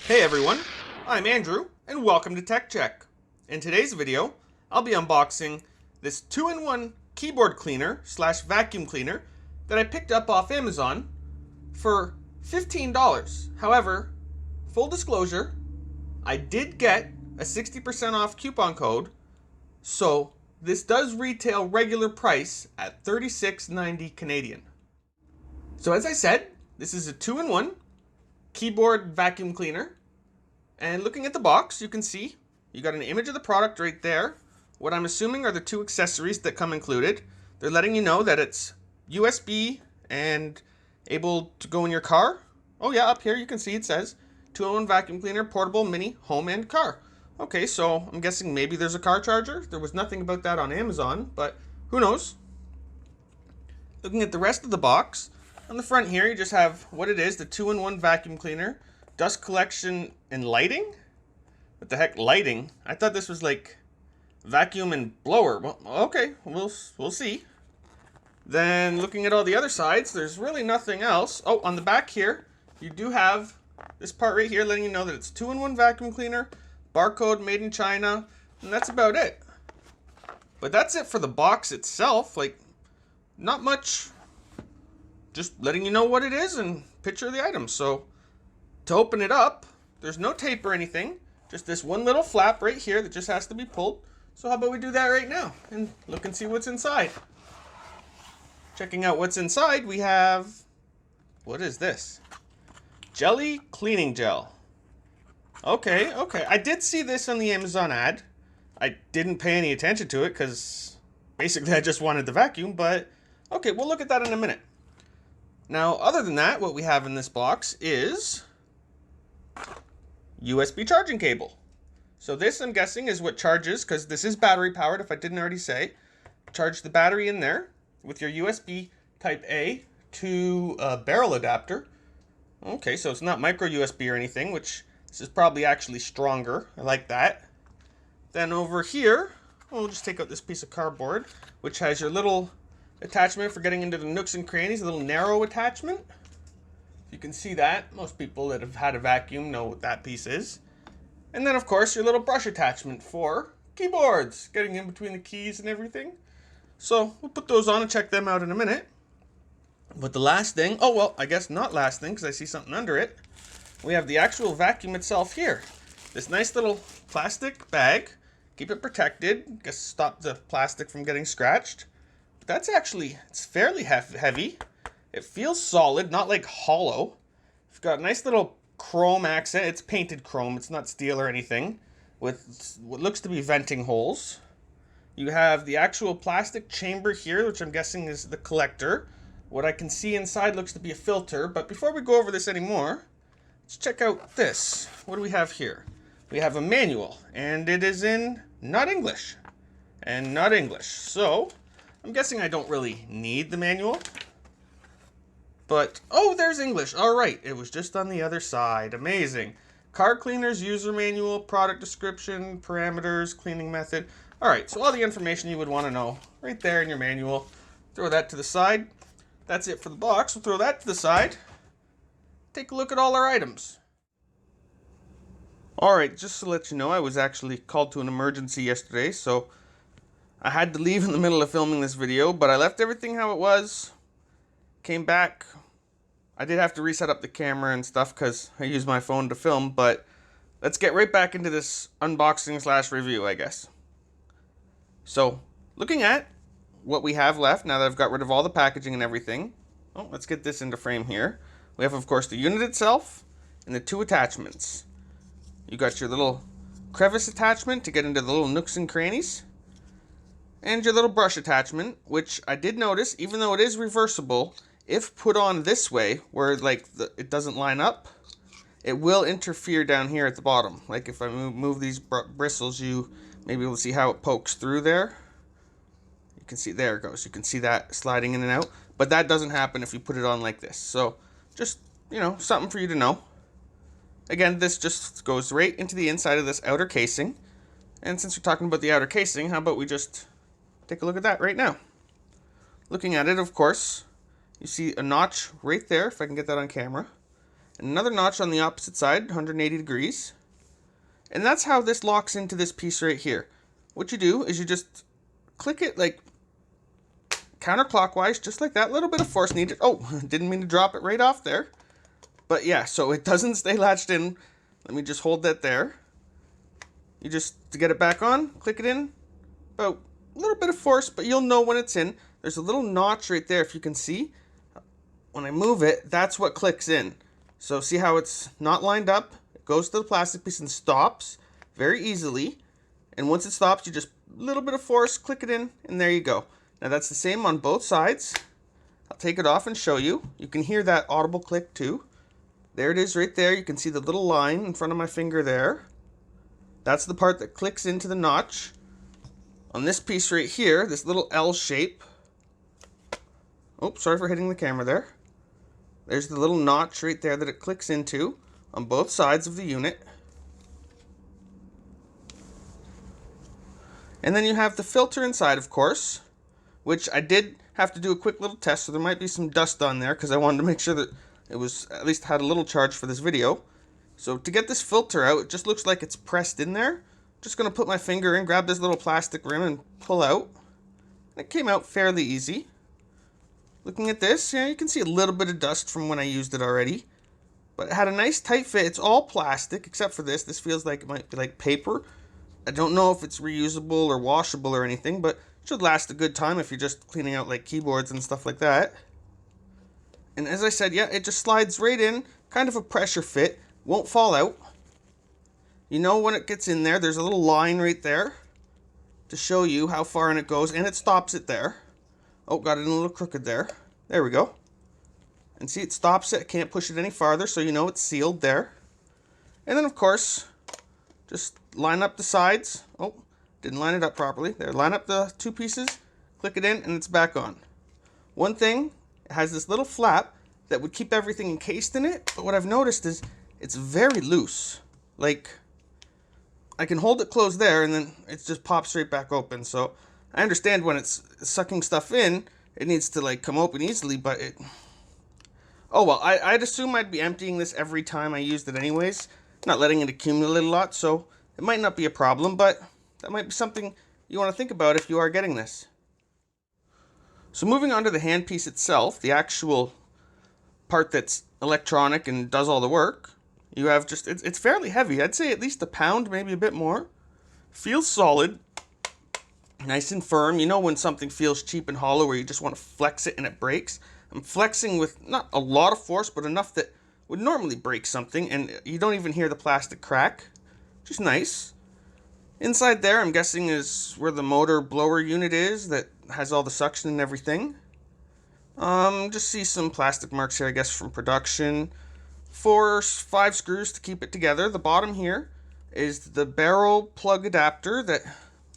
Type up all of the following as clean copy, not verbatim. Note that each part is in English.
Hey everyone, I'm Andrew, and welcome to Tech Check. In today's video, I'll be unboxing this 2-in-1 keyboard cleaner slash vacuum cleaner that I picked up off Amazon for $15. However, full disclosure, I did get a 60% off coupon code, so this does retail regular price at $36.90 Canadian. So as I said, this is a 2-in-1 keyboard vacuum cleaner. And looking at the box, you can see you got an image of the product right there. What I'm assuming are the two accessories that come included. They're letting you know that it's USB and able to go in your car. Oh yeah, up here you can see it says 2-in-1 vacuum cleaner, portable, mini, home, and car. Okay, so I'm guessing maybe there's a car charger. There was nothing about that on Amazon, but who knows? Looking at the rest of the box, on the front here you just have what it is, the 2-in-1 vacuum cleaner. Dust collection and lighting? What the heck, lighting? I thought this was like vacuum and blower. Well, okay, we'll see. Then looking at all the other sides, there's really nothing else. Oh, on the back here, you do have this part right here letting you know that it's 2-in-1 vacuum cleaner, barcode made in China, and that's about it. But that's it for the box itself. Like, not much. Just letting you know what it is and picture the items. So to open it up, there's no tape or anything, just this one little flap right here that just has to be pulled. So how about we do that right now and look and see what's inside. Checking out what's inside, we have, what is this? Jelly cleaning gel. Okay. I did see this on the Amazon ad. I didn't pay any attention to it because basically I just wanted the vacuum, but okay, we'll look at that in a minute. Now, other than that, what we have in this box is USB charging cable. So this, I'm guessing, is what charges, because this is battery powered, if I didn't already say. Charge the battery in there with your USB type A to a barrel adapter. Okay, so it's not micro USB or anything, which this is probably actually stronger. I like that. Then over here, we'll just take out this piece of cardboard, which has your little attachment for getting into the nooks and crannies, a little narrow attachment. You can see that. Most people that have had a vacuum know what that piece is. And then, of course, your little brush attachment for keyboards, getting in between the keys and everything. So we'll put those on and check them out in a minute. But the last thing, oh well, I guess not last thing because I see something under it. We have the actual vacuum itself here. This nice little plastic bag. Keep it protected. Guess stop the plastic from getting scratched. But that's actually, it's fairly heavy. It feels solid, not like hollow. It's got a nice little chrome accent. It's painted chrome. It's not steel or anything. With what looks to be venting holes. You have the actual plastic chamber here, which I'm guessing is the collector. What I can see inside looks to be a filter. But before we go over this anymore, let's check out this. What do we have here? We have a manual, and it is in not English. And not English. So, I'm guessing I don't really need the manual. But, oh, there's English. All right, it was just on the other side. Amazing. Car cleaners, user manual, product description, parameters, cleaning method. All right, so all the information you would want to know right there in your manual. Throw that to the side. That's it for the box. We'll throw that to the side. Take a look at all our items. All right, just to let you know, I was actually called to an emergency yesterday, so I had to leave in the middle of filming this video, but I left everything how it was. Came back. I did have to reset up the camera and stuff because I used my phone to film, but let's get right back into this unboxing slash review, I guess. So, looking at what we have left now that I've got rid of all the packaging and everything. Oh, let's get this into frame here. We have, of course, the unit itself and the two attachments. You got your little crevice attachment to get into the little nooks and crannies. And your little brush attachment, which I did notice, even though it is reversible, if put on this way, where like it doesn't line up, it will interfere down here at the bottom. Like if I move these bristles, you may be able to see how it pokes through there. You can see, there it goes. You can see that sliding in and out. But that doesn't happen if you put it on like this. So just, you know, something for you to know. Again, this just goes right into the inside of this outer casing. And since we're talking about the outer casing, how about we just take a look at that right now. Looking at it, of course, you see a notch right there, if I can get that on camera. and another notch on the opposite side, 180 degrees. And that's how this locks into this piece right here. What you do is you just click it like counterclockwise, just like that. A little bit of force needed. Oh, didn't mean to drop it right off there. But yeah, so it doesn't stay latched in. Let me just hold that there. You just, to get it back on, click it in. About a little bit of force, but you'll know when it's in. There's a little notch right there, if you can see. When I move it, that's what clicks in. So see how it's not lined up? It goes to the plastic piece and stops very easily. And once it stops, you just, a little bit of force, click it in, and there you go. Now that's the same on both sides. I'll take it off and show you. You can hear that audible click too. There it is right there. You can see the little line in front of my finger there. That's the part that clicks into the notch. On this piece right here, this little L shape. Oh, sorry for hitting the camera there. There's the little notch right there that it clicks into on both sides of the unit. And then you have the filter inside, of course, which I did have to do a quick little test, so there might be some dust on there because I wanted to make sure that it was at least had a little charge for this video. So to get this filter out, it just looks like it's pressed in there. Just going to put my finger in, grab this little plastic rim and pull out. And it came out fairly easy. Looking at this, yeah, you can see a little bit of dust from when I used it already. But it had a nice tight fit. It's all plastic except for this. This feels like it might be like paper. I don't know if it's reusable or washable or anything, but it should last a good time if you're just cleaning out like keyboards and stuff like that. And as I said, yeah, it just slides right in, kind of a pressure fit, won't fall out. You know when it gets in there, there's a little line right there to show you how far in it goes, and it stops it there. Oh, got it in a little crooked there. There we go. And see, it stops it, can't push it any farther, so you know it's sealed there. And then, of course, just line up the sides. Oh, didn't line it up properly. There, line up the two pieces, click it in, and it's back on. One thing, it has this little flap that would keep everything encased in it, but what I've noticed is it's very loose. Like, I can hold it closed there, and then it just pops right back open. So I understand when it's sucking stuff in, it needs to like come open easily, but it... Oh well, I'd assume I'd be emptying this every time I used it anyways, not letting it accumulate a lot, so it might not be a problem, but that might be something you want to think about if you are getting this. So moving on to the handpiece itself, the actual part that's electronic and does all the work, you have just, it's fairly heavy. I'd say at least a pound, maybe a bit more. Feels solid, nice and firm. You know when something feels cheap and hollow where you just want to flex it and it breaks? I'm flexing with not a lot of force, but enough that would normally break something, and you don't even hear the plastic crack. Just nice. Inside there, I'm guessing, is where the motor blower unit is that has all the suction and everything. Just see some plastic marks here, I guess, from production. 5 screws to keep it together. The bottom here is the barrel plug adapter that,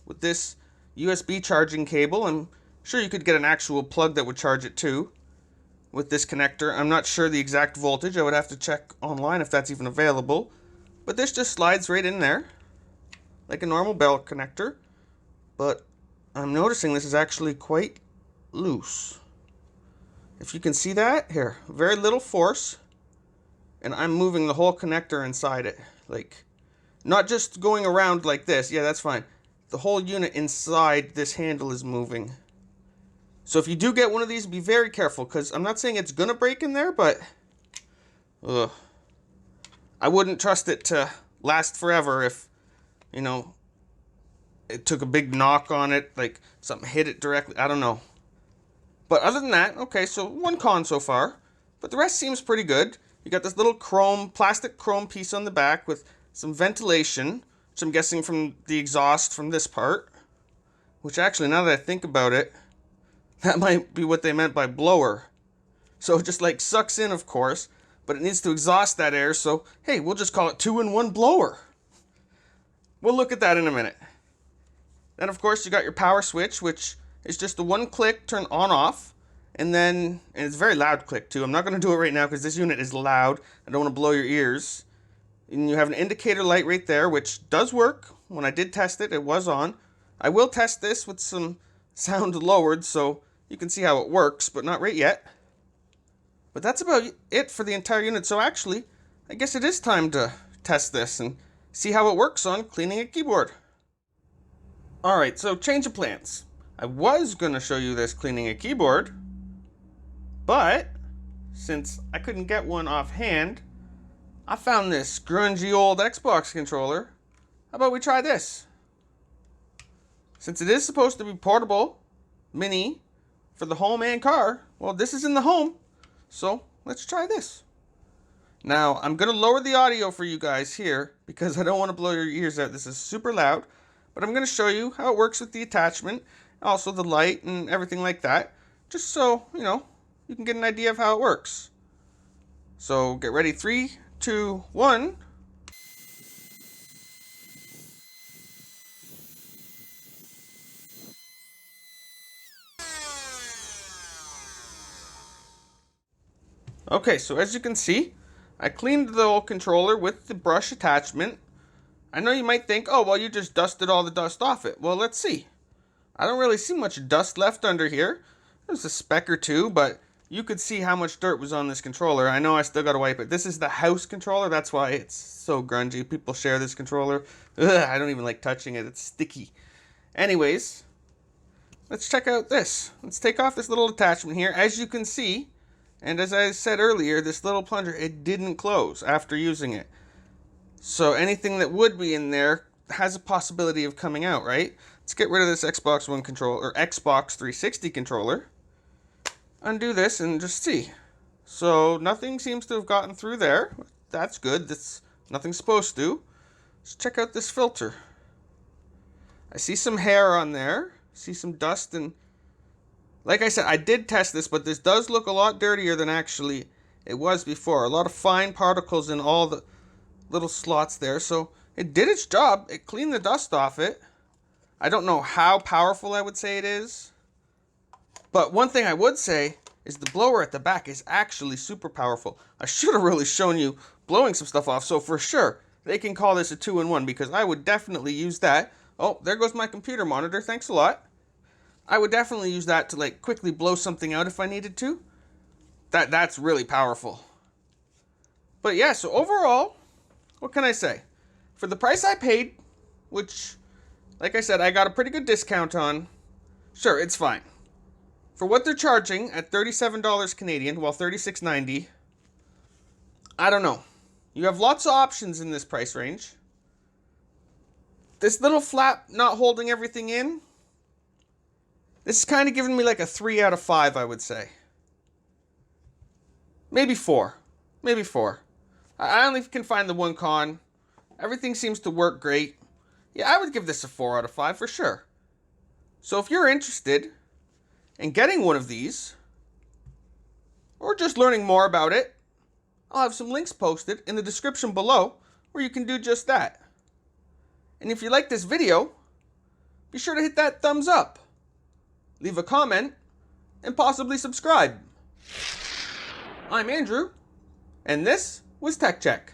with this USB charging cable, I'm sure you could get an actual plug that would charge it too. With this connector, I'm not sure the exact voltage. I would have to check online if that's even available. But this just slides right in there, like a normal bell connector. But I'm noticing this is actually quite loose. If you can see that, here, very little force. And I'm moving the whole connector inside it. Like, not just going around like this. Yeah, that's fine. The whole unit inside this handle is moving. So if you do get one of these, be very careful, because I'm not saying it's going to break in there, but I wouldn't trust it to last forever if, you know, it took a big knock on it, like something hit it directly. I don't know. But other than that, okay, so one con so far, but the rest seems pretty good. You got this little plastic chrome piece on the back with some ventilation, which I'm guessing from the exhaust from this part, which actually, now that I think about it, that might be what they meant by blower. So it just like sucks in, of course, but it needs to exhaust that air, so hey, we'll just call it 2-in-1 blower. We'll look at that in a minute. Then, of course, you got your power switch, which is just a one-click turn on-off, and it's a very loud click, too. I'm not going to do it right now because this unit is loud. I don't want to blow your ears. And you have an indicator light right there, which does work. When I did test it, it was on. I will test this with some sound lowered, so you can see how it works, but not right yet. But that's about it for the entire unit. So actually, I guess it is time to test this and see how it works on cleaning a keyboard. Alright, so change of plans. I was going to show you this cleaning a keyboard, but since I couldn't get one offhand, I found this grungy old Xbox controller. How about we try this? Since it is supposed to be portable, mini, for the home and car, well, this is in the home, so let's try this. Now, I'm going to lower the audio for you guys here because I don't want to blow your ears out. This is super loud, but I'm going to show you how it works with the attachment, also the light and everything like that, just so, you can get an idea of how it works. So, get ready, 3, 2, 1. Okay, so as you can see, I cleaned the old controller with the brush attachment. I know you might think, oh, well, you just dusted all the dust off it. Well, let's see. I don't really see much dust left under here. There's a speck or two, but you could see how much dirt was on this controller. I know I still got to wipe it. This is the house controller. That's why it's so grungy. People share this controller. Ugh, I don't even like touching it. It's sticky. Anyways, let's check out this. Let's take off this little attachment here. As you can see, and as I said earlier, this little plunger, it didn't close after using it. So anything that would be in there has a possibility of coming out, right? Let's get rid of this Xbox One controller, or Xbox 360 controller. Undo this and just see. So nothing seems to have gotten through there. That's good. That's nothing's supposed to. Let's check out this filter. I see some hair on there. See some dust, and like I said, I did test this, but this does look a lot dirtier than actually it was before. A lot of fine particles in all the little slots there. So it did its job. It cleaned the dust off it. I don't know how powerful I would say it is. But one thing I would say is the blower at the back is actually super powerful. I should have really shown you blowing some stuff off. So for sure, they can call this a 2-in-1 because I would definitely use that. Oh, there goes my computer monitor. Thanks a lot. I would definitely use that to quickly blow something out if I needed to. That's really powerful. But yeah, so overall, what can I say? For the price I paid, which, like I said, I got a pretty good discount on, sure, it's fine. For what they're charging at $37 Canadian, well, $36.90, I don't know. You have lots of options in this price range. This little flap not holding everything in, this is kind of giving me a 3 out of 5, I would say. Maybe 4. Maybe 4. I only can find the one con. Everything seems to work great. Yeah, I would give this a 4 out of 5 for sure. So if you're interested in getting one of these, or just learning more about it, I'll have some links posted in the description below where you can do just that. And if you like this video, be sure to hit that thumbs up, leave a comment, and possibly subscribe. I'm Andrew, and this was Tech Check.